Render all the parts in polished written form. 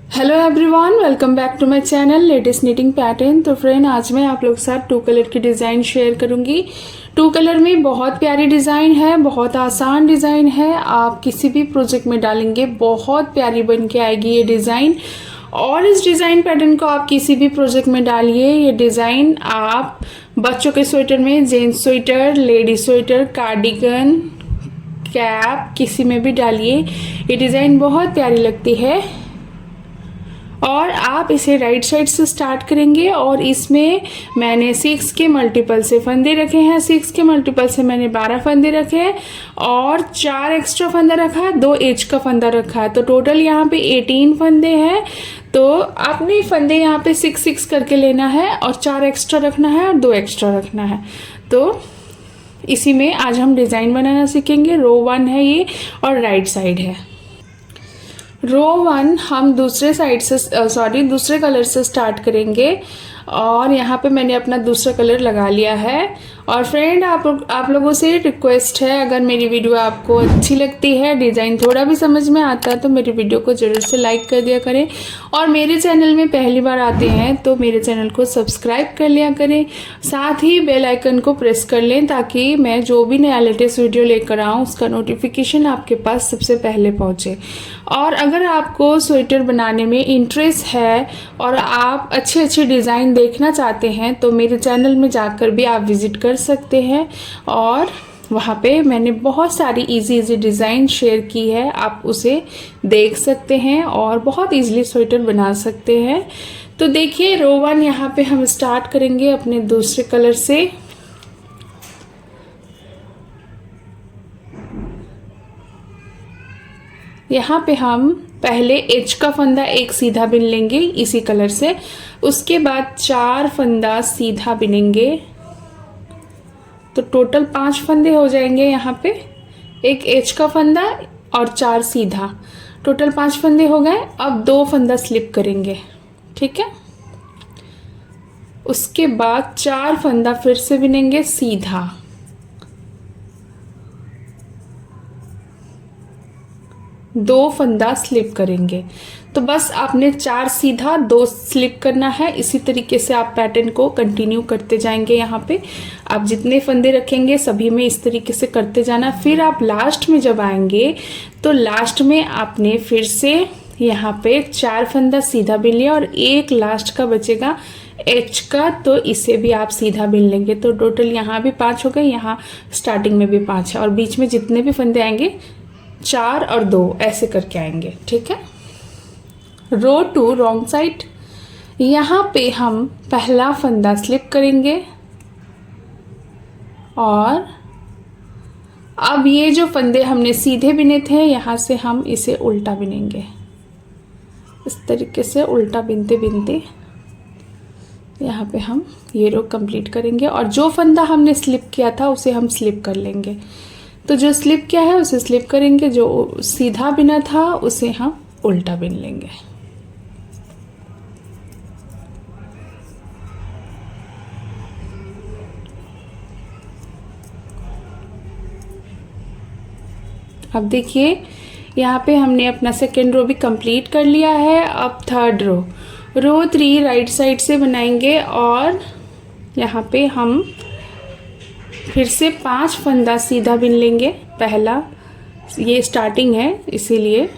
Hello everyone, welcome back to my channel latest knitting pattern. तो friend, आज मैं आप लोग के साथ 2 कलर की डिज़ाइन शेयर करूंगी। 2 कलर में बहुत प्यारी डिज़ाइन है, बहुत आसान डिज़ाइन है। आप किसी भी प्रोजेक्ट में डालेंगे बहुत प्यारी बन के आएगी ये डिज़ाइन। और इस डिज़ाइन पैटर्न को आप किसी भी प्रोजेक्ट में डालिए। ये डिज़ाइन आप बच्चों के स्वेटर में, gents sweater, lady sweater, cardigan, cap, किसी में भी डालिए। ये डिज़ाइन बहुत प्यारी लगती है। और आप इसे राइट साइड से स्टार्ट करेंगे और इसमें मैंने 6 के मल्टीपल से फंदे रखे हैं। 6 के मल्टीपल से मैंने 12 फंदे रखे हैं और 4 एक्स्ट्रा फंदा रखा है, 2 एज का फंदा रखा है। तो टोटल यहाँ पे 18 फंदे हैं। तो आपने फंदे यहाँ पे 6 करके लेना है और 4 एक्स्ट्रा रखना है और 2 एक्स्ट्रा रखना है। तो इसी में आज हम डिज़ाइन बनाना सीखेंगे। रो 1 है ये और राइट साइड है। रो 1 हम दूसरे कलर से स्टार्ट करेंगे और यहाँ पे मैंने अपना दूसरा कलर लगा लिया है। और फ्रेंड, आप लोगों से रिक्वेस्ट है, अगर मेरी वीडियो आपको अच्छी लगती है, डिज़ाइन थोड़ा भी समझ में आता है, तो मेरी वीडियो को ज़रूर से लाइक कर दिया करें। और मेरे चैनल में पहली बार आते हैं तो मेरे चैनल को सब्सक्राइब कर लिया करें। साथ ही बेल आइकन को प्रेस कर लें ताकि मैं जो भी नया लेटेस्ट वीडियो लेकर आऊँ उसका नोटिफिकेशन आपके पास सबसे पहले पहुँचे। और अगर आपको स्वेटर बनाने में इंटरेस्ट है और आप अच्छे अच्छे डिज़ाइन देखना चाहते हैं तो मेरे चैनल में जाकर भी आप विज़िट कर सकते हैं। और वहाँ पे मैंने बहुत सारी इजी डिज़ाइन शेयर की है, आप उसे देख सकते हैं और बहुत इजीली स्वेटर बना सकते हैं। तो देखिए, रो 1 यहाँ पे हम स्टार्ट करेंगे अपने दूसरे कलर से। यहाँ पे हम पहले एज का फंदा एक सीधा बिन लेंगे इसी कलर से, उसके बाद 4 फंदा सीधा बिनेंगे। तो टोटल 5 फंदे हो जाएंगे यहाँ पे, एक एज का फंदा और 4 सीधा, टोटल 5 फंदे हो गए। अब 2 फंदा स्लिप करेंगे, ठीक है। उसके बाद 4 फंदा फिर से बिनेंगे सीधा, 2 फंदा स्लिप करेंगे। तो बस आपने 4 सीधा 2 स्लिप करना है। इसी तरीके से आप पैटर्न को कंटिन्यू करते जाएंगे। यहाँ पे आप जितने फंदे रखेंगे सभी में इस तरीके से करते जाना। फिर आप लास्ट में जब आएंगे तो लास्ट में आपने फिर से यहाँ पे 4 फंदा सीधा बिन लिया और एक लास्ट का बचेगा एच का, तो इसे भी आप सीधा बिन लेंगे। तो टोटल यहाँ भी 5 हो गए, यहाँ स्टार्टिंग में भी 5 है और बीच में जितने भी फंदे आएंगे 4 और 2 ऐसे करके आएंगे, ठीक है। रो 2 रॉन्ग साइड, यहाँ पे हम पहला फंदा स्लिप करेंगे और अब ये जो फंदे हमने सीधे बिने थे यहाँ से हम इसे उल्टा बिनेंगे। इस तरीके से उल्टा बिनते बिनते यहाँ पे हम ये रो कंप्लीट करेंगे और जो फंदा हमने स्लिप किया था उसे हम स्लिप कर लेंगे। तो जो स्लिप किया है उसे स्लिप करेंगे, जो सीधा बिना था उसे हम उल्टा बिन लेंगे। अब देखिए, यहाँ पे हमने अपना सेकेंड रो भी कंप्लीट कर लिया है। अब थर्ड रो 3 राइट साइड से बनाएंगे और यहाँ पे हम फिर से 5 फंदा सीधा बिन लेंगे। पहला, ये स्टार्टिंग है इसीलिए,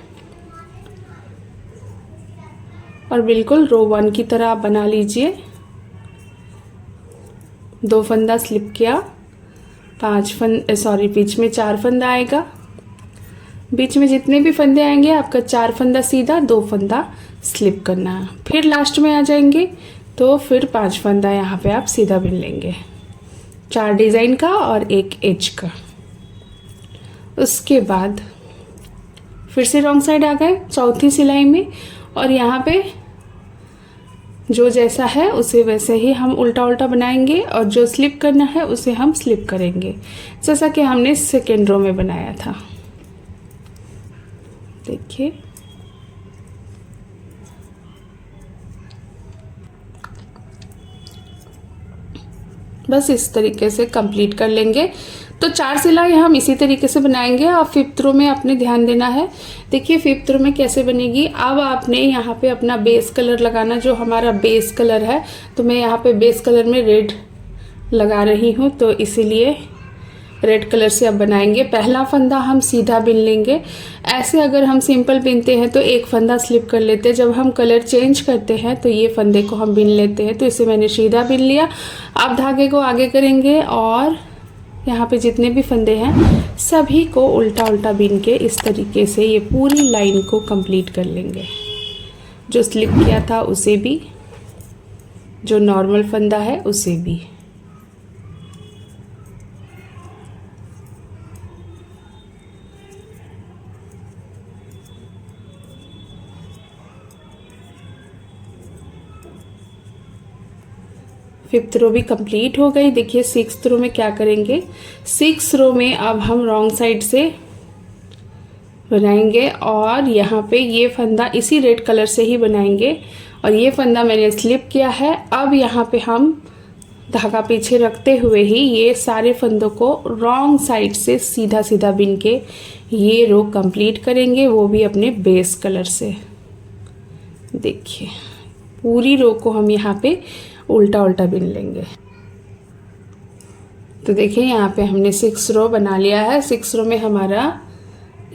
और बिल्कुल रो 1 की तरह आप बना लीजिए। 2 फंदा स्लिप किया, बीच में 4 फंदा आएगा। बीच में जितने भी फंदे आएंगे आपका 4 फंदा सीधा, 2 फंदा स्लिप करना है। फिर लास्ट में आ जाएंगे तो फिर 5 फंदा यहाँ पे आप सीधा बिन लेंगे, 4 डिज़ाइन का और 1 एज का। उसके बाद फिर से रॉन्ग साइड आ गए चौथी सिलाई में और यहाँ पे जो जैसा है उसे वैसे ही हम उल्टा उल्टा बनाएंगे और जो स्लिप करना है उसे हम स्लिप करेंगे, जैसा कि हमने सेकेंड रो में बनाया था। देखिए, बस इस तरीके से कंप्लीट कर लेंगे। तो 4 सिलाई हम इसी तरीके से बनाएंगे। अब 5th रो में आपने ध्यान देना है। देखिए 5th रो में कैसे बनेगी। अब आपने यहाँ पे अपना बेस कलर लगाना, जो हमारा बेस कलर है। तो मैं यहाँ पे बेस कलर में रेड लगा रही हूँ, तो इसीलिए रेड कलर से अब बनाएंगे। पहला फंदा हम सीधा बिन लेंगे। ऐसे अगर हम सिंपल बिनते हैं तो एक फंदा स्लिप कर लेते हैं। जब हम कलर चेंज करते हैं तो ये फंदे को हम बिन लेते हैं। तो इसे मैंने सीधा बिन लिया। अब धागे को आगे करेंगे और यहाँ पे जितने भी फंदे हैं सभी को उल्टा उल्टा बिन के इस तरीके से ये पूरी लाइन को कंप्लीट कर लेंगे। जो स्लिप किया था उसे भी, जो नॉर्मल फंदा है उसे भी। फिफ्थ रो भी कंप्लीट हो गई। देखिए 6th रो में क्या करेंगे। 6 रो में अब हम रॉन्ग साइड से बनाएंगे और यहाँ पे ये फंदा इसी रेड कलर से ही बनाएंगे। और ये फंदा मैंने स्लिप किया है। अब यहाँ पे हम धागा पीछे रखते हुए ही ये सारे फंदों को रॉन्ग साइड से सीधा सीधा बिन के ये रो कंप्लीट करेंगे, वो भी अपने बेस कलर से। देखिए पूरी रो को हम यहाँ पे उल्टा उल्टा बिन लेंगे। तो देखिए यहाँ पे हमने 6 रो बना लिया है। 6 रो में हमारा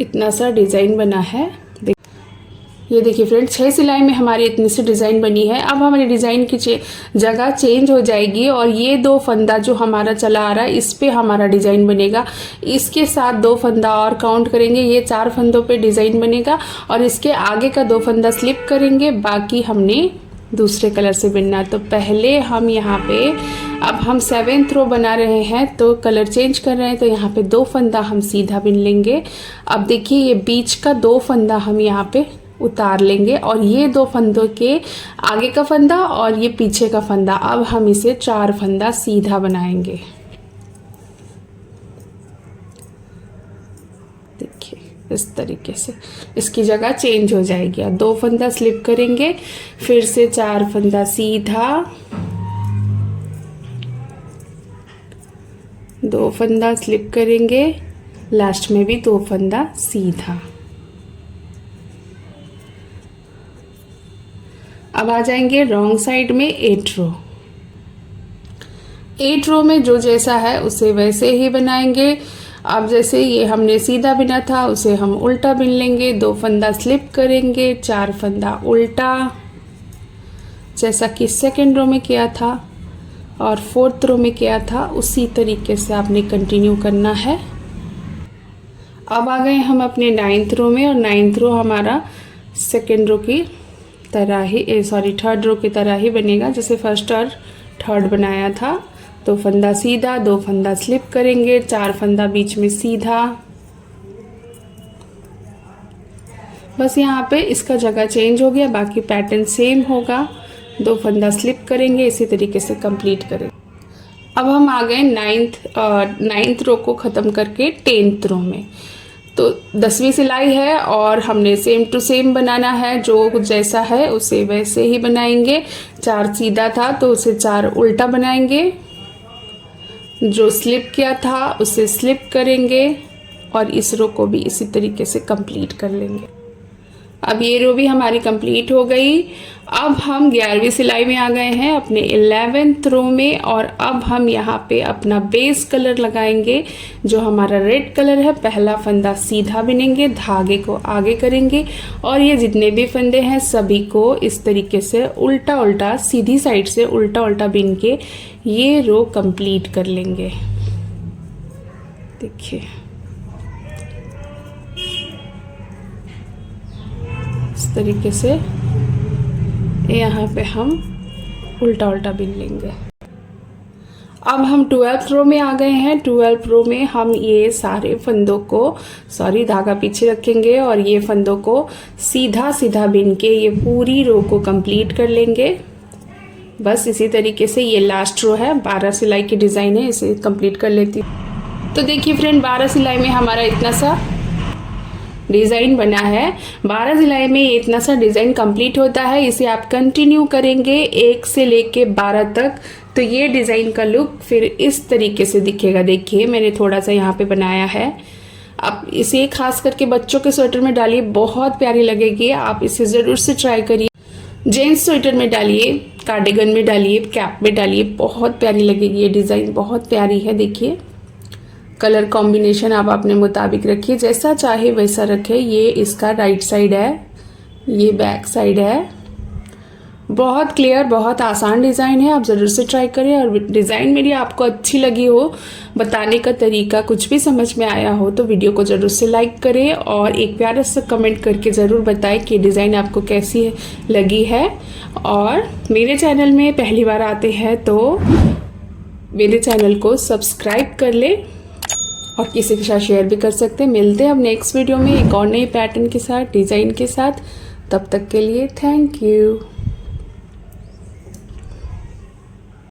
इतना सा डिज़ाइन बना है। ये देखिए फ्रेंड 6 सिलाई में हमारी इतनी सी डिज़ाइन बनी है। अब हमारी डिज़ाइन की जगह चेंज हो जाएगी और ये 2 फंदा जो हमारा चला आ रहा है इस पे हमारा डिज़ाइन बनेगा। इसके साथ 2 फंदा और काउंट करेंगे, ये 4 फंदों पे डिज़ाइन बनेगा और इसके आगे का 2 फंदा स्लिप करेंगे। बाकी हमने दूसरे कलर से बिनना। तो पहले हम यहाँ पे, अब हम 7th रो बना रहे हैं तो कलर चेंज कर रहे हैं। तो यहाँ पे 2 फंदा हम सीधा बिन लेंगे। अब देखिए ये बीच का 2 फंदा हम यहाँ पे उतार लेंगे और ये 2 फंदों के आगे का फंदा और ये पीछे का फंदा, अब हम इसे 4 फंदा सीधा बनाएंगे। देखिए इस तरीके से इसकी जगह चेंज हो जाएगी। अब 2 फंदा स्लिप करेंगे, फिर से 4 फंदा सीधा, 2 फंदा स्लिप करेंगे, लास्ट में भी 2 फंदा सीधा। अब आ जाएंगे रॉन्ग साइड में 8 रो। 8 रो में जो जैसा है उसे वैसे ही बनाएंगे। अब जैसे ये हमने सीधा बिना था उसे हम उल्टा बिन लेंगे। 2 फंदा स्लिप करेंगे, 4 फंदा उल्टा, जैसा कि 2nd रो में किया था और 4th रो में किया था उसी तरीके से आपने कंटिन्यू करना है। अब आ गए हम अपने 9th रो में और 9th रो हमारा 2nd रो की तरह ही 3rd रो की तरह ही बनेगा जैसे 1st और 3rd बनाया था। 2 फंदा सीधा, 2 फंदा स्लिप करेंगे, 4 फंदा बीच में सीधा। बस यहाँ पे इसका जगह चेंज हो गया, बाकी पैटर्न सेम होगा। 2 फंदा स्लिप करेंगे, इसी तरीके से कंप्लीट करेंगे। अब हम आ गए 9th रो को ख़त्म करके 10th रो में। तो 10वीं सिलाई है और हमने सेम टू सेम बनाना है, जो जैसा है उसे वैसे ही बनाएंगे। 4 सीधा था तो उसे 4 उल्टा बनाएंगे, जो स्लिप किया था उसे स्लिप करेंगे और इस रो को भी इसी तरीके से कंप्लीट कर लेंगे। अब ये रो भी हमारी कंप्लीट हो गई। अब हम 11वीं सिलाई में आ गए हैं अपने 11th रो में और अब हम यहाँ पे अपना बेस कलर लगाएंगे जो हमारा रेड कलर है। पहला फंदा सीधा बिनेंगे, धागे को आगे करेंगे और ये जितने भी फंदे हैं सभी को इस तरीके से उल्टा उल्टा, सीधी साइड से उल्टा उल्टा बिन के ये रो कंप्लीट कर लेंगे। देखिए इस तरीके से यहाँ पे हम उल्टा उल्टा बिन लेंगे। अब हम 12th रो में आ गए हैं। 12th रो में हम ये सारे फंदों को, धागा पीछे रखेंगे और ये फंदों को सीधा सीधा बिन के ये पूरी रो को कंप्लीट कर लेंगे। बस इसी तरीके से ये लास्ट रो है, 12 सिलाई की डिज़ाइन है, इसे कंप्लीट कर लेती हूँ। तो देखिए फ्रेंड 12 सिलाई में हमारा इतना सा डिज़ाइन बना है। 12 सिलाई में ये इतना सा डिज़ाइन कंप्लीट होता है। इसे आप कंटिन्यू करेंगे 1 से लेके 12 तक, तो ये डिज़ाइन का लुक फिर इस तरीके से दिखेगा। देखिए मैंने थोड़ा सा यहाँ पे बनाया है। आप इसे खास करके बच्चों के स्वेटर में डालिए, बहुत प्यारी लगेगी। आप इसे ज़रूर से ट्राई करिए। जेंट्स स्वेटर में डालिए, कार्डिगन में डालिए, कैप में डालिए, बहुत प्यारी लगेगी। ये डिज़ाइन बहुत प्यारी है। देखिए कलर कॉम्बिनेशन आप अपने मुताबिक रखिए, जैसा चाहे वैसा रखें। ये इसका राइट साइड है, ये बैक साइड है। बहुत क्लियर, बहुत आसान डिज़ाइन है। आप ज़रूर से ट्राई करें। और डिज़ाइन मेरी आपको अच्छी लगी हो, बताने का तरीका कुछ भी समझ में आया हो, तो वीडियो को ज़रूर से लाइक करें और एक प्यारा सा कमेंट करके ज़रूर बताएं कि डिज़ाइन आपको कैसी लगी है। और मेरे चैनल में पहली बार आते हैं तो मेरे चैनल को सब्सक्राइब कर लें और किसी के साथ शेयर भी कर सकते हैं। मिलते हैं अब नेक्स्ट वीडियो में एक और नए पैटर्न के साथ, डिज़ाइन के साथ। तब तक के लिए थैंक यू।